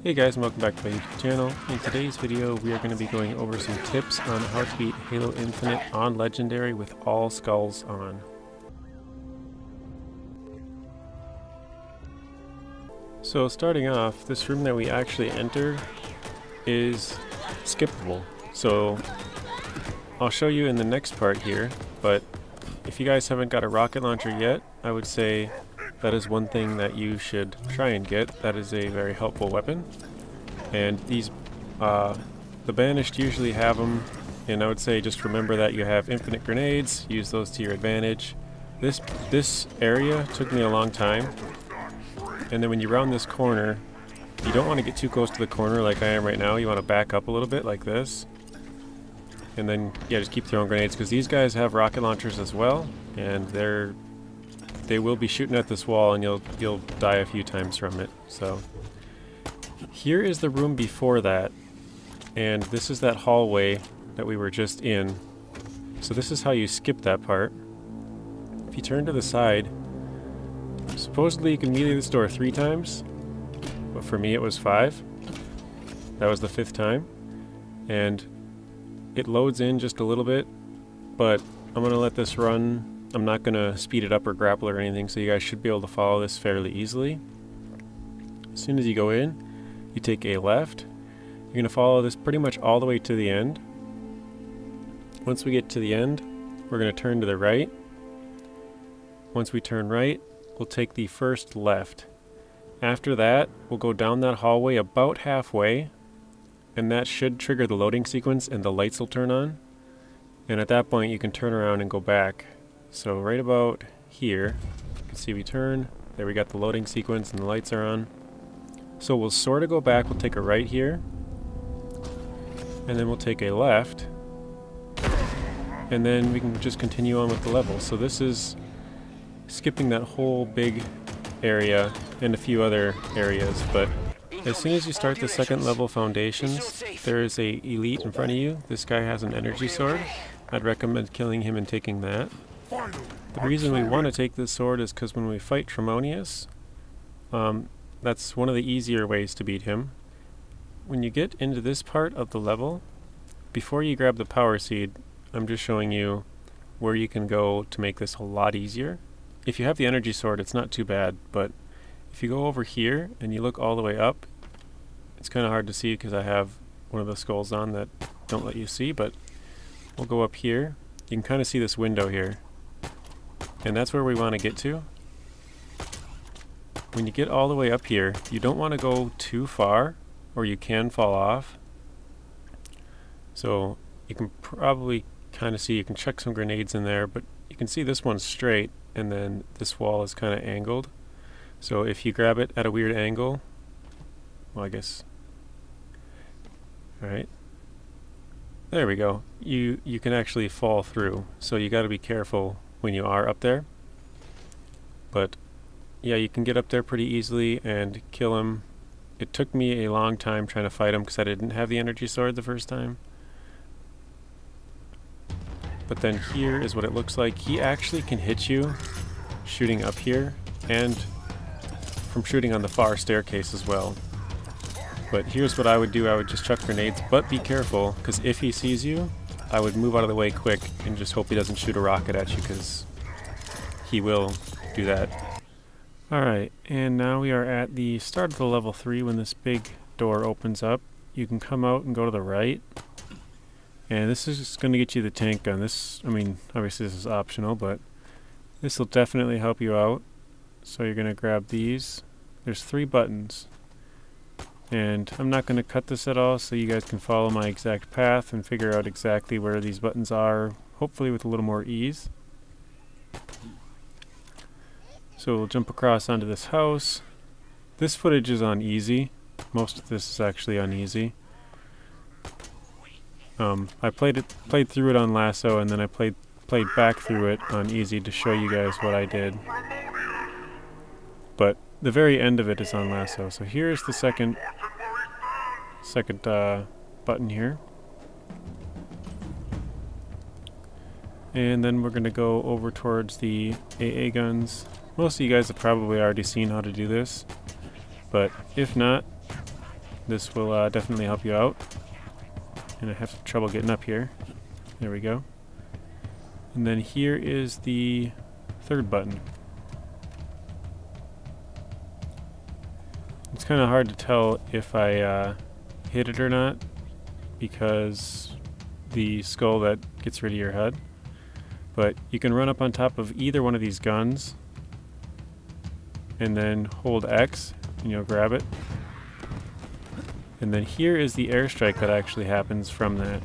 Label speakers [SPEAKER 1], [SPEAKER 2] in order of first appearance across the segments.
[SPEAKER 1] Hey guys, and welcome back to my YouTube channel. In today's video we are going to be going over some tips on how to beat Halo Infinite on Legendary with all skulls on. So starting off, this room that we actually enter is skippable. So I'll show you in the next part here, but if you guys haven't got a rocket launcher yet, I would say that is one thing that you should try and get. That is a very helpful weapon. And these, the Banished usually have them, and I would say just remember that you have infinite grenades, use those to your advantage. This area took me a long time, and then when you round this corner, you don't want to get too close to the corner like I am right now. You want to back up a little bit like this. And then, yeah, just keep throwing grenades, because these guys have rocket launchers as well, and they will be shooting at this wall, and you'll die a few times from it. So here is the room before that, and this is that hallway that we were just in. So this is how you skip that part. If you turn to the side, supposedly you can melee this door 3 times, but for me it was 5. That was the 5th time, and it loads in just a little bit, but I'm going to let this run. I'm not going to speed it up or grapple or anything, so you guys should be able to follow this fairly easily. As soon as you go in, you take a left. You're going to follow this pretty much all the way to the end. Once we get to the end, we're going to turn to the right. Once we turn right, we'll take the first left. After that, we'll go down that hallway about halfway, and that should trigger the loading sequence and the lights will turn on. And at that point you can turn around and go back. So right about here, you can see we turn, there we got the loading sequence and the lights are on. So we'll sort of go back, we'll take a right here, and then we'll take a left, and then we can just continue on with the level. So this is skipping that whole big area and a few other areas, but as soon as you start the second level foundations, there is a elite in front of you. This guy has an energy sword. I'd recommend killing him and taking that. The reason we want to take this sword is because when we fight Tremonious, that's one of the easier ways to beat him. When you get into this part of the level, before you grab the power seed, I'm just showing you where you can go to make this a lot easier. If you have the energy sword, it's not too bad, but if you go over here and you look all the way up, it's kind of hard to see because I have one of the skulls on that don't let you see, but we'll go up here. You can kind of see this window here, and that's where we want to get to. When you get all the way up here, you don't want to go too far or you can fall off. So you can probably kind of see, you can chuck some grenades in there, but you can see this one's straight and then this wall is kind of angled. So if you grab it at a weird angle, well, I guess, alright, there we go. You can actually fall through, so you got to be careful when you are up there. But yeah, you can get up there pretty easily and kill him. It took me a long time trying to fight him because I didn't have the energy sword the first time. But then here is what it looks like. He actually can hit you shooting up here and from shooting on the far staircase as well. But here's what I would do. I would just chuck grenades, but be careful, because if he sees you, I would move out of the way quick and just hope he doesn't shoot a rocket at you, because he will do that. Alright, and now we are at the start of the level 3 when this big door opens up. You can come out and go to the right, and this is just going to get you the tank gun. This, I mean, obviously this is optional, but this will definitely help you out. So you're going to grab these. There's 3 buttons. And I'm not going to cut this at all, so you guys can follow my exact path and figure out exactly where these buttons are, hopefully with a little more ease. So we'll jump across onto this house. This footage is on easy. Most of this is actually on easy. I played through it on LASO, and then I played back through it on easy to show you guys what I did. But the very end of it is on LASO. So here's the second button here. And then we're going to go over towards the AA guns. Most of you guys have probably already seen how to do this, but if not, This will definitely help you out. And I have some trouble getting up here. There we go. And then here is the third button. It's kind of hard to tell if I hit it or not, because the skull that gets rid of your head. But you can run up on top of either one of these guns and then hold X and you'll grab it. And then here is the airstrike that actually happens from that.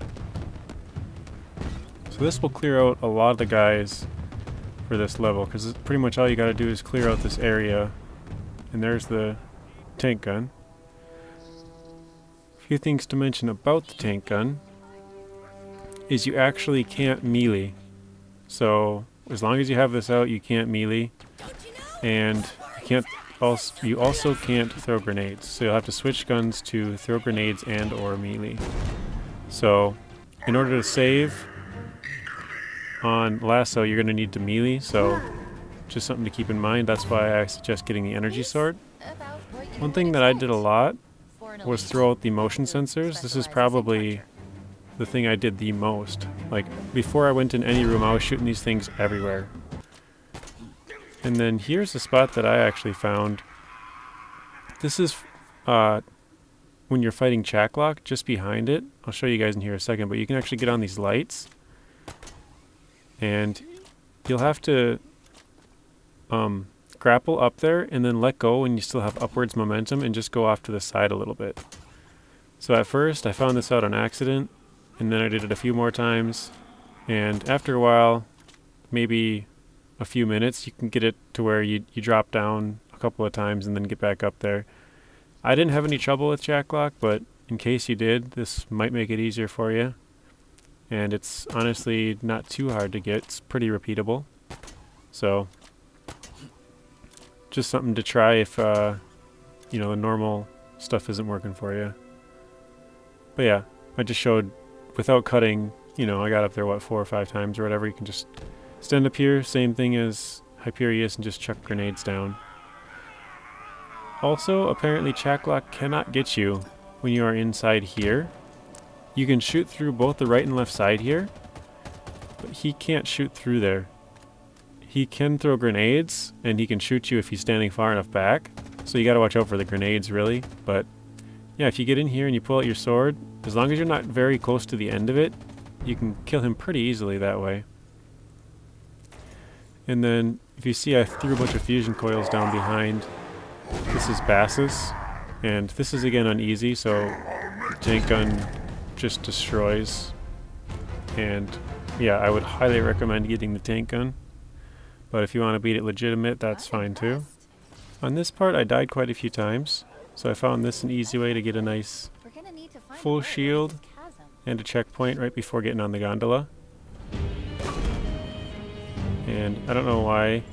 [SPEAKER 1] So this will clear out a lot of the guys for this level, because pretty much all you gotta do is clear out this area. And there's the tank gun. A few things to mention about the tank gun is you actually can't melee. So as long as you have this out, you can't melee. And you also can't throw grenades. So you'll have to switch guns to throw grenades and or melee. So in order to save on LASO, you're going to need to melee. So just something to keep in mind. That's why I suggest getting the energy sword. One thing that I did a lot was throw out the motion sensors. This is probably the thing I did the most. Like, before I went in any room, I was shooting these things everywhere. And then here's the spot that I actually found. This is when you're fighting Chak Lok, just behind it. I'll show you guys in here in a second, but you can actually get on these lights. And you'll have to grapple up there and then let go when you still have upwards momentum and just go off to the side a little bit. So at first I found this out on accident, and then I did it a few more times, and after a while, maybe a few minutes, you can get it to where you drop down a couple of times and then get back up there. I didn't have any trouble with Chak Lok, but in case you did, this might make it easier for you. And it's honestly not too hard to get. It's pretty repeatable. So just something to try if you know, the normal stuff isn't working for you. But yeah, I just showed without cutting, you know, I got up there, what, 4 or 5 times or whatever. You can just stand up here, same thing as Hyperius, and just chuck grenades down. Also, apparently Chak Lok cannot get you when you are inside here. You can shoot through both the right and left side here, but he can't shoot through there. He can throw grenades, and he can shoot you if he's standing far enough back, so you gotta watch out for the grenades, really. But yeah, if you get in here and you pull out your sword, as long as you're not very close to the end of it, you can kill him pretty easily that way. And then, if you see, I threw a bunch of fusion coils down behind. This is Bassus, and this is again on easy, so the tank gun just destroys. And yeah, I would highly recommend getting the tank gun. But if you want to beat it legitimate, that's fine too. On this part, I died quite a few times, so I found this an easy way to get a nice full shield and a checkpoint right before getting on the gondola. And I don't know why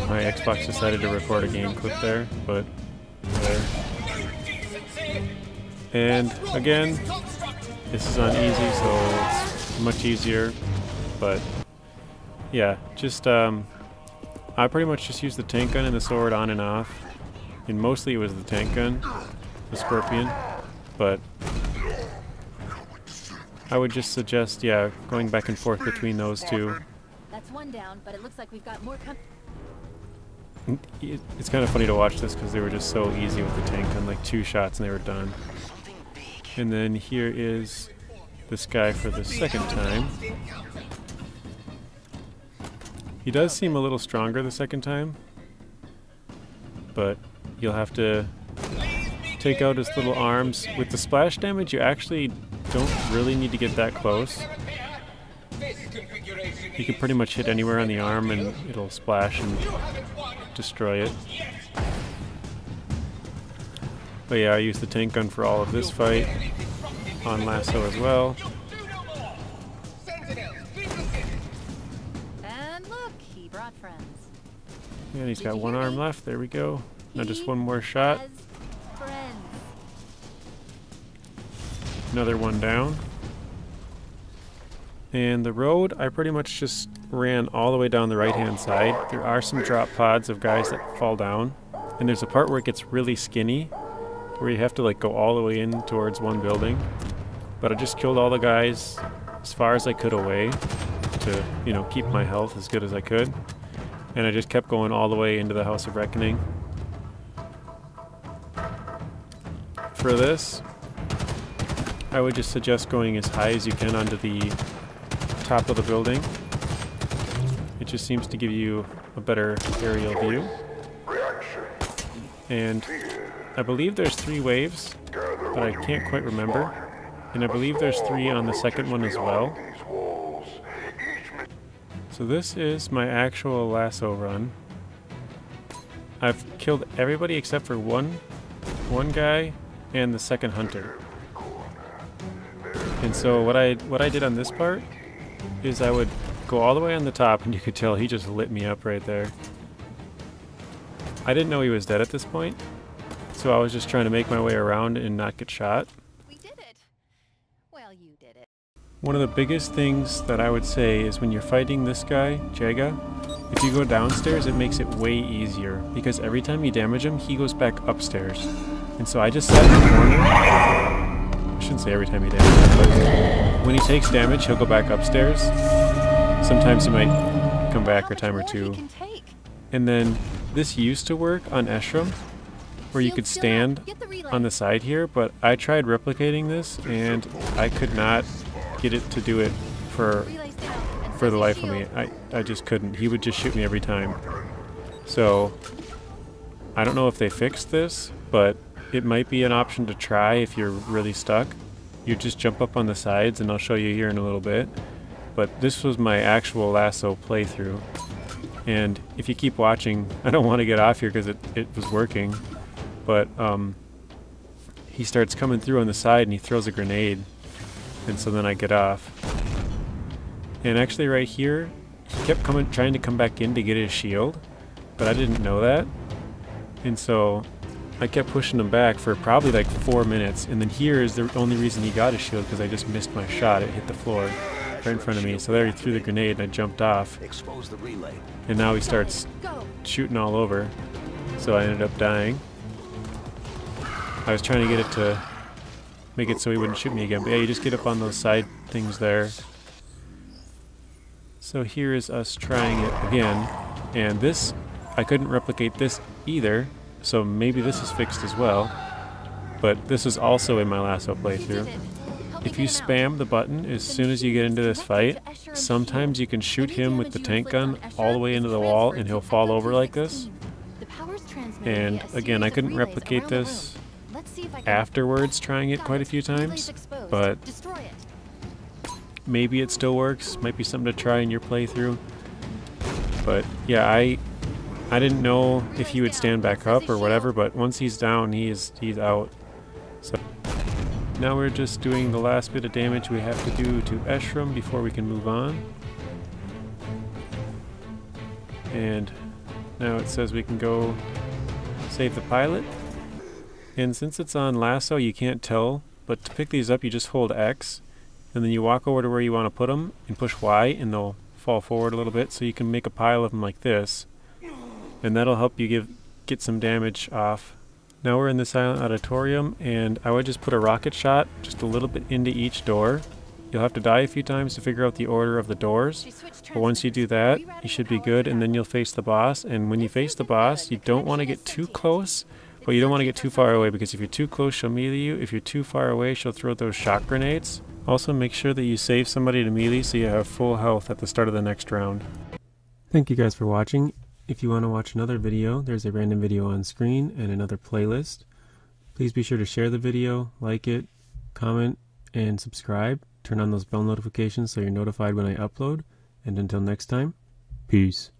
[SPEAKER 1] my Xbox decided to record a game clip there, but there. And again, this is on easy, so it's much easier. But yeah, just I pretty much just used the tank gun and the sword on and off. And mostly it was the tank gun, the Scorpion. But I would just suggest, yeah, going back and forth between those two.
[SPEAKER 2] That's one down, but it looks like we've got more
[SPEAKER 1] It's kind of funny to watch this because they were just so easy with the tank gun, like 2 shots and they were done. And then here is this guy for the second time. He does seem a little stronger the second time, but you'll have to take out his little arms. With the splash damage, you actually don't really need to get that close. You can pretty much hit anywhere on the arm and it'll splash and destroy it. But yeah, I used the tank gun for all of this fight, on LASO as well.
[SPEAKER 2] And look, he brought friends.
[SPEAKER 1] And he's got 1 arm left, there we go. Now just 1 more shot. Another 1 down. And the road, I pretty much just ran all the way down the right-hand side. There are some drop pods of guys that fall down. And there's a part where it gets really skinny. where you have to like go all the way in towards one building. But I just killed all the guys as far as I could away to, you know, keep my health as good as I could. And I just kept going all the way into the House of Reckoning. For this, I would just suggest going as high as you can onto the top of the building. It just seems to give you a better aerial view. And I believe there's 3 waves, but I can't quite remember. And I believe there's 3 on the second one as well. So this is my actual LASO run. I've killed everybody except for one guy and the second hunter. And so what I did on this part is I would go all the way on the top, and you could tell he just lit me up right there. I didn't know he was dead at this point, so I was just trying to make my way around and not get shot.
[SPEAKER 2] We did it. Well, you did it.
[SPEAKER 1] One of the biggest things that I would say is when you're fighting this guy, Jega, if you go downstairs it makes it way easier, because every time you damage him, he goes back upstairs. And so I just sat in the corner. I shouldn't say every time you damage him, but when he takes damage, he'll go back upstairs. Sometimes he might come back a time or two. And then this used to work on Escharum, where you could stand on the side here, but I tried replicating this and I could not get it to do it for the life of me. I just couldn't. He would just shoot me every time. So I don't know if they fixed this, but it might be an option to try if you're really stuck. You just jump up on the sides, and I'll show you here in a little bit. But this was my actual LASO playthrough. And if you keep watching, I don't want to get off here because it was working. But he starts coming through on the side and he throws a grenade. And so then I get off. And actually right here, he kept trying to come back in to get his shield. But I didn't know that. And so I kept pushing him back for probably like 4 minutes. And then here is the only reason he got his shield, because I just missed my shot. It hit the floor right in front of me. So there he threw the grenade and I jumped off. And now he starts shooting all over. So I ended up dying. I was trying to get it to make it so he wouldn't shoot me again. But yeah, you just get up on those side things there. So here is us trying it again. And this, I couldn't replicate this either. So maybe this is fixed as well. But this is also in my LASO playthrough. If you spam the button as soon as you get into this fight, sometimes you can shoot him with the tank gun all the way into the wall and he'll fall over like this. And again, I couldn't replicate this afterwards, trying it quite a few times, but maybe it still works. Might be something to try in your playthrough. But yeah, I didn't know if he would stand back up or whatever, but once he's down, he's out. So now we're just doing the last bit of damage we have to do to Escharum before we can move on. And now it says we can go save the pilot. And since it's on LASO, you can't tell, but to pick these up you just hold X, and then you walk over to where you want to put them and push Y, and they'll fall forward a little bit, so you can make a pile of them like this. And that'll help you get some damage off. Now we're in the silent auditorium, and I would just put a rocket shot just a little bit into each door. You'll have to die a few times to figure out the order of the doors, but once you do that, you should be good, and then you'll face the boss. And when you face the boss, you don't want to get too close, but you don't want to get too far away, because if you're too close, she'll melee you. If you're too far away, she'll throw those shock grenades. Also, make sure that you save somebody to melee so you have full health at the start of the next round. Thank you guys for watching. If you want to watch another video, there's a random video on screen and another playlist. Please be sure to share the video, like it, comment, and subscribe. Turn on those bell notifications so you're notified when I upload. And until next time, peace.